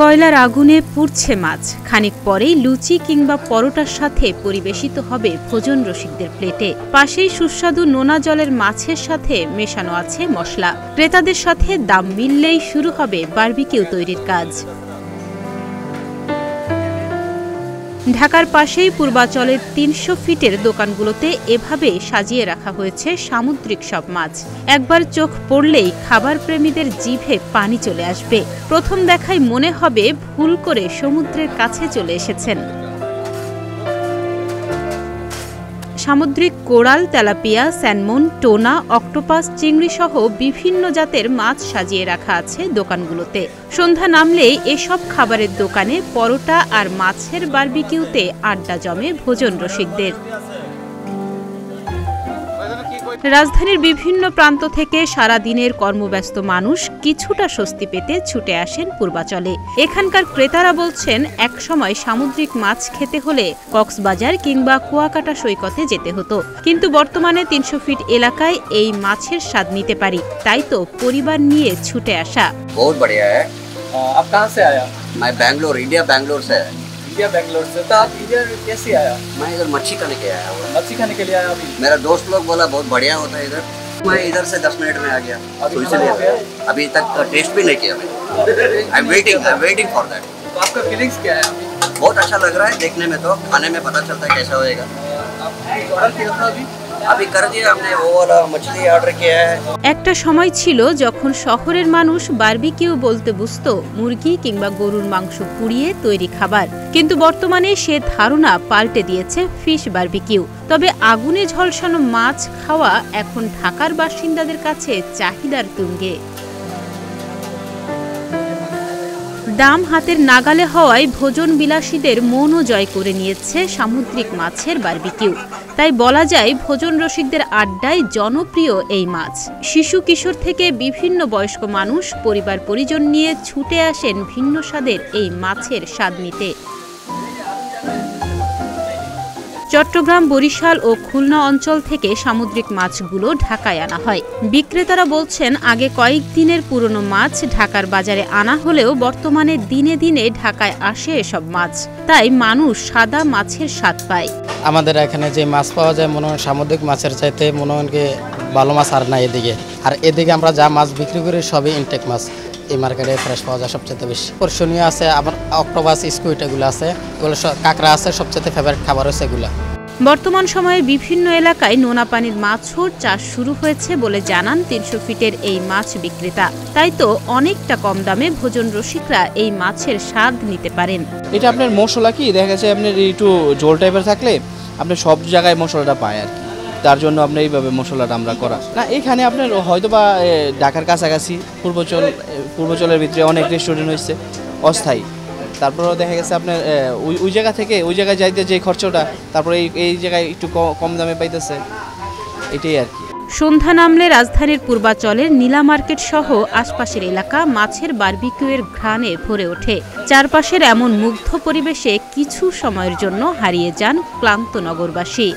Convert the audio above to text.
কয়লার আগুনে পুড়ছে মাছ, খানিক পরেই লুচি কিংবা পরোটার সাথে পরিবেশিত হবে ভোজন রসিকদের প্লেটে। পাশেই সুস্বাদু নোনা জলের মাছের সাথে মেশানো আছে মশলা। ক্রেতাদের সাথে দাম মিললেই শুরু হবে বারবিকিউ তৈরির কাজ। ঢাকার পাশেই পূর্বাচলের ৩০০ ফিটের দোকানগুলোতে এভাবে সাজিয়ে রাখা হয়েছে সামুদ্রিক সব মাছ। একবার চোখ পড়লেই খাবার প্রেমীদের জিভে পানি চলে আসবে। প্রথম দেখায় মনে হবে ভুল করে সমুদ্রের কাছে চলে এসেছেন। সামুদ্রিক কোরাল, তেলাপিয়া, স্যালমন, টোনা, অক্টোপাস, চিংড়ি সহ বিভিন্ন জাতের মাছ সাজিয়ে রাখা আছে দোকানগুলোতে। সন্ধ্যা নামলেই এসব খাবারের দোকানে পরোটা আর মাছের বারবিকিউতে আড্ডা জমে ভোজন রসিকদের। রাজধানীর বিভিন্ন প্রান্ত থেকে সারা দিনের কর্মব্যস্ত মানুষ কিছুটা স্বস্তি পেতে ছুটে আসেন পূর্বাচলে। এখানকার ক্রেতারা বলছেন, একসময় সামুদ্রিক মাছ খেতে হলে কক্সবাজার কিংবা কুয়াকাটা সৈকতে যেতে হতো, কিন্তু বর্তমানে ৩০০ ফিট এলাকায় এই মাছের স্বাদ নিতে পারি। তাই তো পরিবার নিয়ে ছুটে আসা। बहुत बढ़िया है। आप कहाँ से आया? मैं बैंगलोर, इंडिया बैंगलोर से है। इंडिया बैंगलोर से। तो आप इधर कैसे आया? मैं इधर मच्छी खाने के आया हूँ। मच्छी खाने के लिए आया अभी? मेरा दोस्त लोग बोला बहुत बढ़िया होता है इधर। मैं इधर से 10 मिनट में आ गया। तो इसलिए अभी तक टेस्ट भी नहीं किया मैंने। I am waiting for that. तो आपका फीलिंग्स क्या है अभी? बहुत अच्छा लग रहा है देखने में, तो खाने में पता चलता है कैसा होएगा। आप ऑर्डर किया था अभी कर दिया हमने, वो वाला मछली ऑर्डर किया है। একটা সময় ছিল যখন শহরের মানুষ বারবিকিউ বলতে বুঝতো মুরগি কিংবা গরুর মাংস পুড়িয়ে তৈরি খাবার, কিন্তু বর্তমানে সে ধারণা পাল্টে দিয়েছে ফিশ বারবিকিউ। তবে আগুনে ঝলসানো মাছ খাওয়া এখন ঢাকার বাসিন্দাদের কাছে চাহিদার তুঙ্গে। দাম হাতের নাগালে হওয়ায় ভোজন বিলাসীদের মনও জয় করে নিয়েছে সামুদ্রিক মাছের বারবিকিউ। তাই বলা যায় ভোজন রসিকদের আড্ডায় জনপ্রিয় এই মাছ। শিশু কিশোর থেকে বিভিন্ন বয়স্ক মানুষ পরিবার পরিজন নিয়ে ছুটে আসেন ভিন্ন স্বাদের এই মাছের স্বাদ নিতে। চট্টগ্রাম, বরিশাল ও খুলনা অঞ্চল থেকে সামুদ্রিক মাছগুলো ঢাকায় আনা হয়। বিক্রেতারা বলছেন, আগে কয়েকদিনের পুরনো মাছ ঢাকার বাজারে আনা হলেও বর্তমানে দিনে দিনে ঢাকায় আসে এসব মাছ। তাই মানুষ সাদা মাছের স্বাদ পায়। আমাদের এখানে যে মাছ পাওয়া যায় মনে হয় সামুদ্রিক মাছের চাইতে মনে হয় ভালো মাছ আর না এদিকে। আর এদিকে আমরা যা মাছ বিক্রি করি সবই ইনটেক মাছ। এই মার্কেটে ফ্রেশ পাওয়া যায় সবচেয়ে বেশি। আকর্ষণীয় আছে আবার অক্টোপাস, স্কুইড এগুলো আছে, এগুলো কাঁকড়া আছে, সবচেয়ে ফেভারিট খাবার হচ্ছে এগুলো। বর্তমান সময়ে বিভিন্ন এলাকায় নোনা পানির মাছও চাষ শুরু হয়েছে বলে জানান ৩০০ ফিটের এই মাছ বিক্রেতা। তাই তো অনেকটা কম দামে ভোজন রসিকরা এই মাছের স্বাদ নিতে পারেন। এটা আপনার মশলা কি দেখা গেছে আপনার একটু ঝোল টাইপের থাকলে আপনার সব জায়গায় মশলাটা পায় আর কি, তার জন্য আপনার এইভাবে মশলাটা আমরা করা না। এখানে আপনার হয়তো বা ঢাকার কাছাকাছি পূর্বাচলের ভিতরে অনেক রেস্টুরেন্ট হয়েছে অস্থায়ী, তারপরেও দেখা গেছে আপনার ওই জায়গা থেকে ওই জায়গায় যাইতে যে খরচটা, তারপরে এই জায়গায় একটু কম দামে পাইতেছে, এটাই আর কি। সন্ধ্যা নামলে রাজধানীর পূর্বাচলের নীলা মার্কেট সহ আশপাশের এলাকা মাছের বারবিকিউয়ের ঘ্রাণে ভরে ওঠে। চারপাশের এমন মুগ্ধ পরিবেশে কিছু সময়ের জন্য হারিয়ে যান ক্লান্ত নগরবাসী।